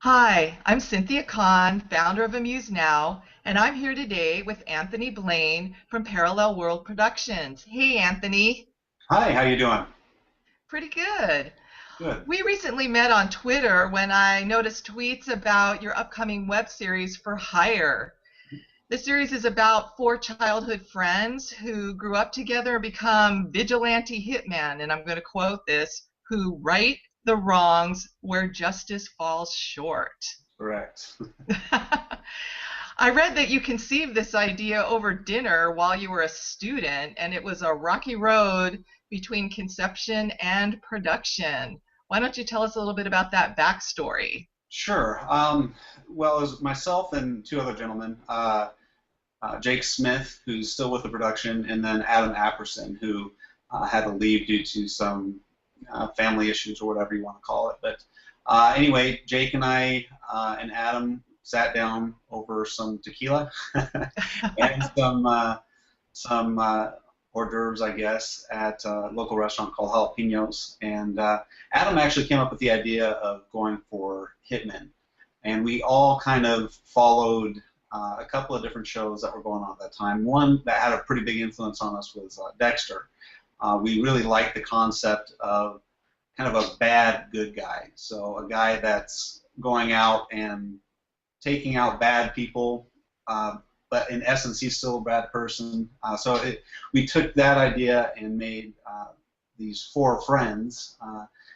Hi, I'm Cynthia Kahn, founder of Amused Now, and I'm here today with Anthony Blaine from Parallel World Productions. Hey, Anthony. Hi, how you doing? Pretty good. Good. We recently met on Twitter when I noticed tweets about your upcoming web series For Hire. The series is about four childhood friends who grew up together and become vigilante hitmen, and I'm going to quote this, who right the wrongs where justice falls short. Correct. I read that you conceived this idea over dinner while you were a student, and it was a rocky road between conception and production. Why don't you tell us a little bit about that backstory? Sure. Well, it was myself and two other gentlemen, Jake Smith, who's still with the production, and then Adam Apperson, who had to leave due to some family issues or whatever you want to call it. But anyway, Jake and I and Adam sat down over some tequila and some hors d'oeuvres, I guess, at a local restaurant called Jalapenos. And Adam actually came up with the idea of going for Hitmen. And we all kind of followed a couple of different shows that were going on at that time. One that had a pretty big influence on us was Dexter. We really liked the concept of kind of a bad good guy. So a guy that's going out and taking out bad people, but in essence, he's still a bad person. We took that idea and made these four friends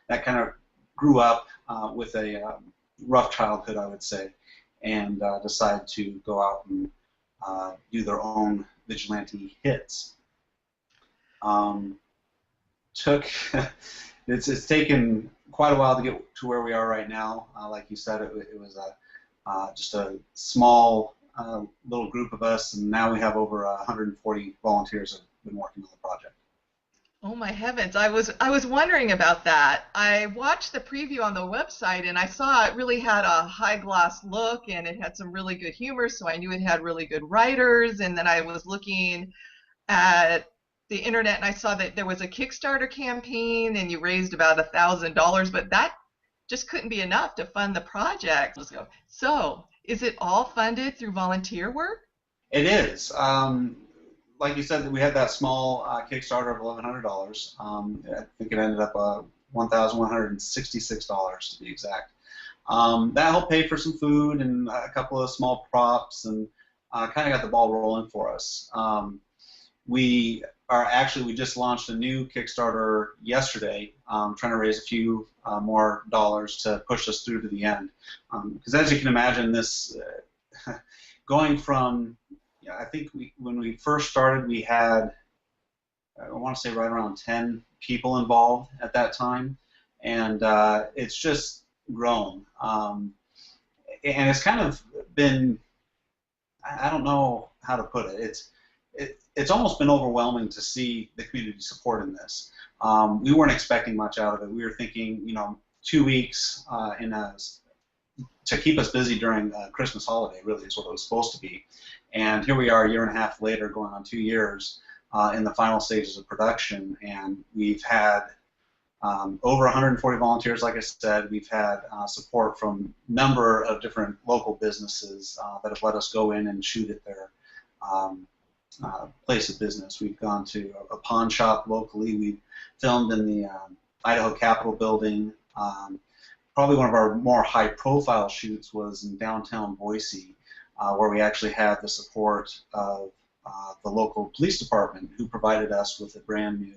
that kind of grew up with a rough childhood, I would say, and decided to go out and do their own vigilante hits. Um, took it's taken quite a while to get to where we are right now. Like you said, it was just a small little group of us, and now we have over 140 volunteers that have been working on the project. Oh my heavens, I was wondering about that. I watched the preview on the website and I saw it really had a high gloss look and it had some really good humor, so I knew it had really good writers. And then I was looking at the internet and I saw that there was a Kickstarter campaign and you raised about $1,000, but that just couldn't be enough to fund the project. Let's go. So, is it all funded through volunteer work? It is. Like you said, we had that small Kickstarter of $1,100. I think it ended up $1,166 to be exact. That helped pay for some food and a couple of small props, and kind of got the ball rolling for us. We just launched a new Kickstarter yesterday, trying to raise a few more dollars to push us through to the end. Because as you can imagine, this going from, yeah, I think when we first started, we had, I want to say, right around 10 people involved at that time, and it's just grown. And it's kind of been, I don't know how to put it. It's almost been overwhelming to see the community support in this. We weren't expecting much out of it. We were thinking, 2 weeks to keep us busy during Christmas holiday, really, is what it was supposed to be. And here we are a year and a half later, going on 2 years, in the final stages of production, and we've had over 140 volunteers, like I said. We've had support from a number of different local businesses that have let us go in and shoot at their place of business. We've gone to a pawn shop locally. We've filmed in the Idaho Capitol building. Probably one of our more high-profile shoots was in downtown Boise, where we actually had the support of the local police department, who provided us with a brand new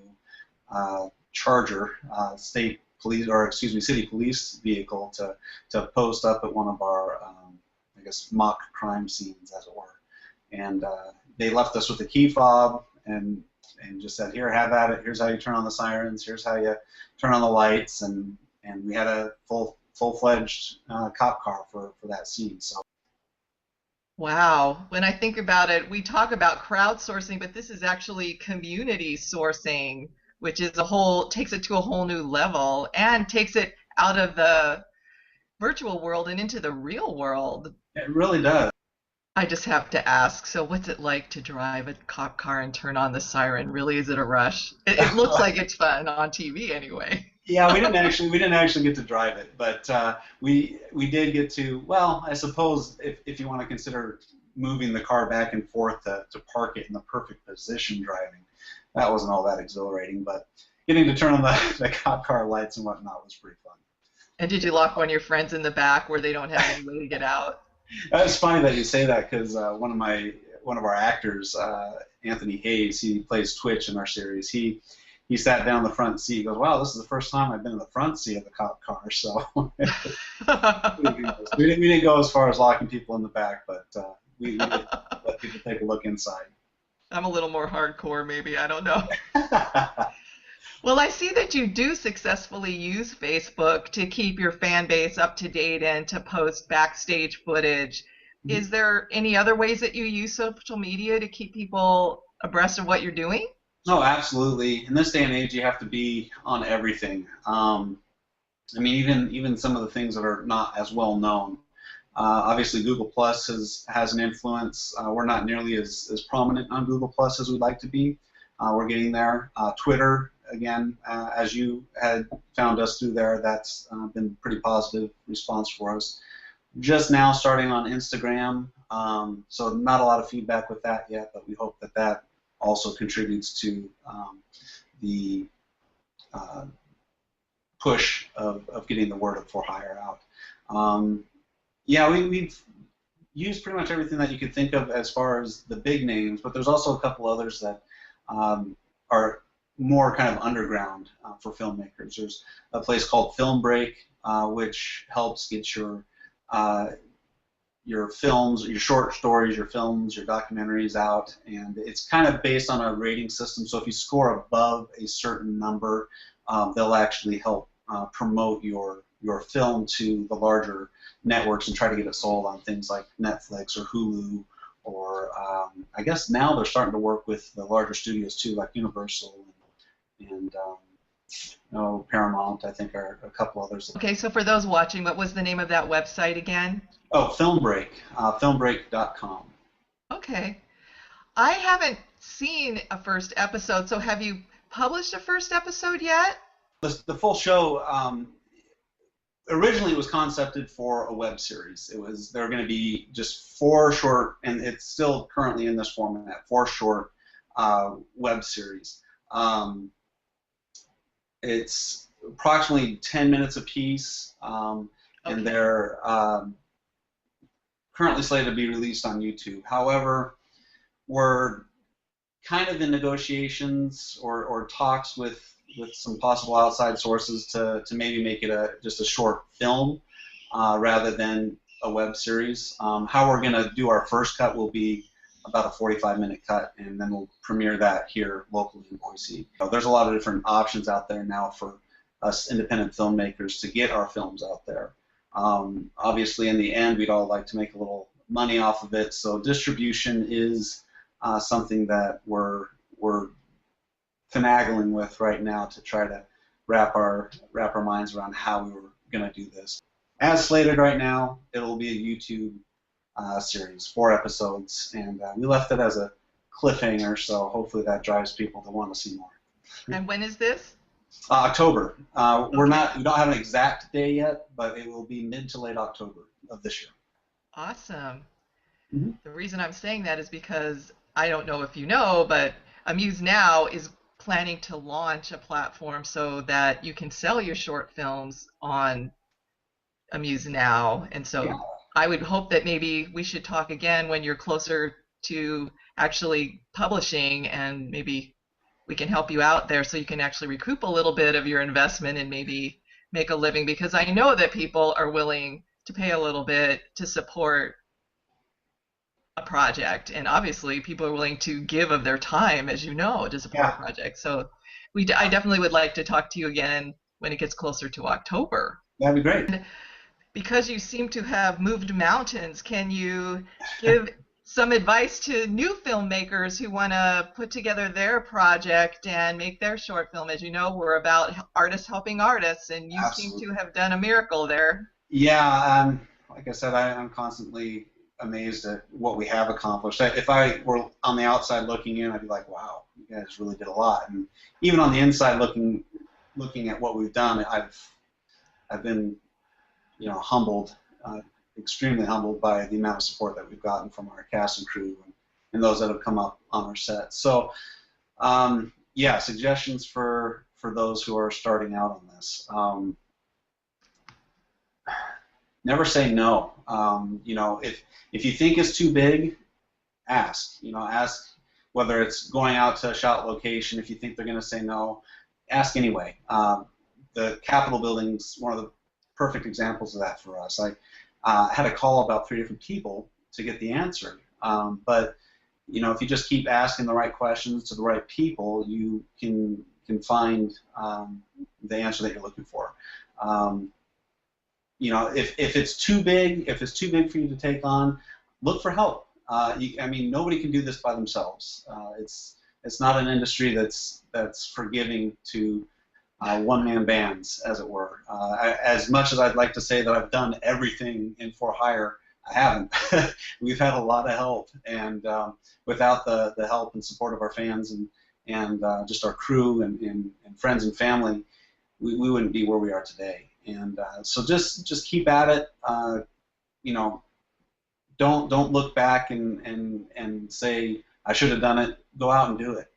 Charger state police, or excuse me, city police vehicle to post up at one of our, I guess, mock crime scenes, as it were. And they left us with a key fob and just said, "Here, have at it. Here's how you turn on the sirens. Here's how you turn on the lights." And we had a full-fledged cop car for that scene. So. Wow. When I think about it, we talk about crowdsourcing, but this is actually community sourcing, which is takes it to a whole new level and takes it out of the virtual world and into the real world. It really does. I just have to ask, so what's it like to drive a cop car and turn on the siren? Really, is it a rush? It looks like it's fun on TV anyway. Yeah, we didn't actually get to drive it, but we did get to. Well, I suppose if you want to consider moving the car back and forth to park it in the perfect position driving, that wasn't all that exhilarating. But getting to turn on the cop car lights and whatnot was pretty fun. And did you lock one of your friends in the back where they don't have any way to get out? It's funny that you say that because one of our actors, Anthony Hayes, he plays Twitch in our series. He sat down in the front seat. He goes, "Wow, this is the first time I've been in the front seat of the cop car." So we didn't go as far as locking people in the back, but we did let people take a look inside. I'm a little more hardcore, maybe. I don't know. Well, I see that you do successfully use Facebook to keep your fan base up to date and to post backstage footage. Is there any other ways that you use social media to keep people abreast of what you're doing? No, absolutely. In this day and age, you have to be on everything. I mean, even some of the things that are not as well known. Obviously, Google Plus has an influence. We're not nearly as prominent on Google Plus as we'd like to be. We're getting there. Twitter, again, as you had found us through there, that's been pretty positive response for us. Just now starting on Instagram, so not a lot of feedback with that yet, but we hope that that also contributes to the push of getting the word of For Hire out. Yeah, we've used pretty much everything that you could think of as far as the big names, but there's also a couple others that are more kind of underground for filmmakers. There's a place called Film Break, which helps get your films, your short stories, your films, your documentaries out, and it's kind of based on a rating system. So if you score above a certain number, they'll actually help promote your film to the larger networks and try to get it sold on things like Netflix or Hulu, or I guess now they're starting to work with the larger studios too, like Universal and Paramount, I think, are a couple others. Okay, so for those watching, what was the name of that website again? Oh, Film Break, filmbreak.com. Okay. I haven't seen a first episode, so have you published a first episode yet? The full show originally was concepted for a web series. There were going to be just 4 short, and it's still currently in this format, 4 short web series. It's approximately 10 minutes apiece, and they're currently slated to be released on YouTube. However, we're kind of in negotiations or talks with some possible outside sources to maybe make it just a short film rather than a web series. How we're going to do our first cut will be about a 45-minute cut, and then we'll premiere that here locally in Boise. There's a lot of different options out there now for us independent filmmakers to get our films out there. Obviously, in the end, we'd all like to make a little money off of it, so distribution is something that we're finagling with right now to try to wrap our minds around how we were going to do this. As slated right now, it'll be a YouTube series, 4 episodes, and we left it as a cliffhanger, so hopefully that drives people to want to see more. And when is this? October. We don't have an exact day yet, but it will be mid to late October of this year. Awesome. Mm-hmm. The reason I'm saying that is because I don't know if you know, but Amused Now is planning to launch a platform so that you can sell your short films on Amused Now, and so Yeah. I would hope that maybe we should talk again when you're closer to actually publishing, and maybe we can help you out there so you can actually recoup a little bit of your investment and maybe make a living, because I know that people are willing to pay a little bit to support a project, and obviously people are willing to give of their time, as you know, to support a project. So I definitely would like to talk to you again when it gets closer to October. That'd be great. And because you seem to have moved mountains, can you give some advice to new filmmakers who want to put together their project and make their short film? As you know, we're about artists helping artists, and you Absolutely. seem to have done a miracle there. Yeah, like I said, I'm constantly amazed at what we have accomplished. If I were on the outside looking in, I'd be like, wow, you guys really did a lot. And even on the inside looking looking at what we've done, I've been, humbled, extremely humbled by the amount of support that we've gotten from our cast and crew and those that have come up on our set. So, yeah, suggestions for those who are starting out on this. Never say no. If you think it's too big, ask. Ask whether it's going out to a shot location. If you think they're going to say no, ask anyway. The Capitol building's one of the perfect examples of that for us. I had to call about 3 different people to get the answer. But if you just keep asking the right questions to the right people, you can find the answer that you're looking for. If it's too big, for you to take on, look for help. Nobody can do this by themselves. It's not an industry that's forgiving to one-man bands, as it were. As much as I'd like to say that I've done everything in for hire, I haven't. We've had a lot of help, and without the help and support of our fans and just our crew and friends and family, we wouldn't be where we are today. And so just keep at it. Don't look back and say I should have done it. Go out and do it.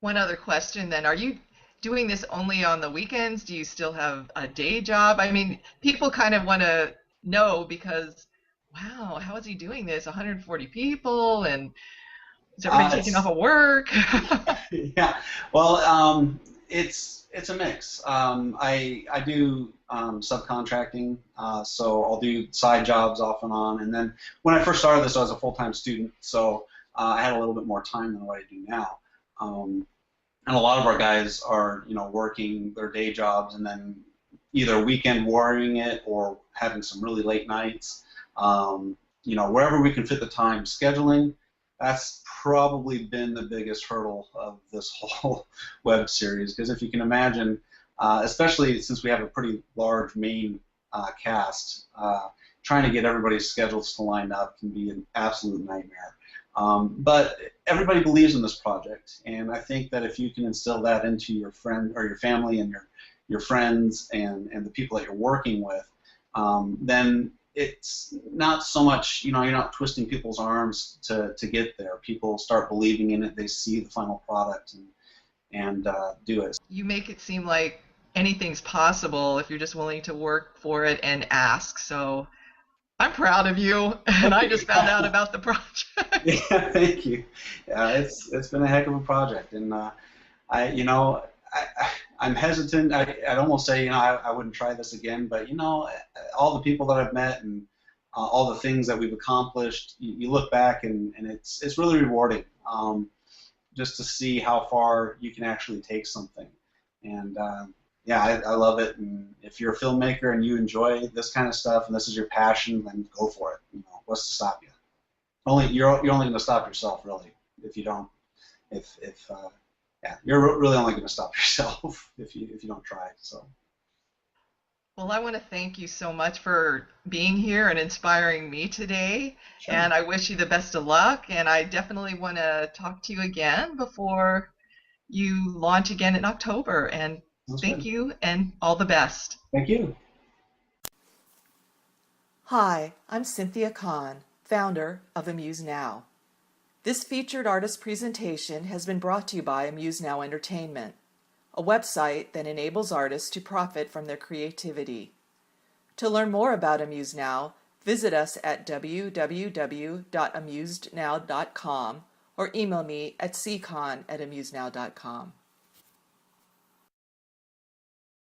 One other question then: are you doing this only on the weekends? Do you still have a day job? I mean, people kind of want to know because, wow, how is he doing this? 140 people, and is everybody taking off of work? Yeah, well, it's a mix. I do subcontracting, so I'll do side jobs off and on. And then when I first started this, I was a full-time student, so I had a little bit more time than what I do now. And a lot of our guys are, working their day jobs and then either weekend warrioring it or having some really late nights. Wherever we can fit the time. Scheduling, that's probably been the biggest hurdle of this whole web series, because if you can imagine, especially since we have a pretty large main cast, trying to get everybody's schedules to line up can be an absolute nightmare. But everybody believes in this project, and I think that if you can instill that into your friend or your family and your friends and the people that you're working with, then it's not so much, you're not twisting people's arms to get there. People start believing in it. They see the final product and do it. You make it seem like anything's possible if you're just willing to work for it and ask. So I'm proud of you, and I just found out about the project. Yeah, thank you. Yeah, it's been a heck of a project, and I'm hesitant. I'd almost say I wouldn't try this again, but all the people that I've met and all the things that we've accomplished, you look back and it's really rewarding, just to see how far you can actually take something. And yeah, I love it. And if you're a filmmaker and you enjoy this kind of stuff and this is your passion, then go for it. What's to stop you? You're only going to stop yourself, really, if you don't. Yeah, you're really only going to stop yourself if you don't try. So. Well, I want to thank you so much for being here and inspiring me today. Sure. And I wish you the best of luck. And I definitely want to talk to you again before you launch again in October. And thank you, and all the best. Thank you. Hi, I'm Cynthia Kahn, founder of Amused Now. This featured artist presentation has been brought to you by Amused Now Entertainment, a website that enables artists to profit from their creativity. To learn more about Amused Now, visit us at www.amusednow.com or email me at ckahn@amusednow.com.